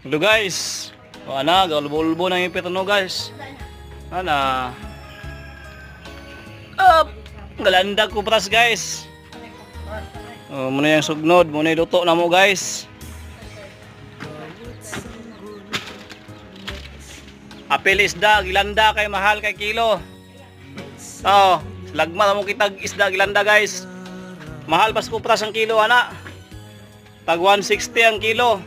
Hello guys. O ana, galbo-ulbo na yung petono guys. Ana. Up. Galandag ko pras guys. Muna yung sugnod, muna yung luto na mo guys. Apil isda, gilanda kay mahal kay kilo. Lagma na mo kitag isda gilanda guys. Mahal pas ko pras ang kilo ana. Tag 160 ang kilo.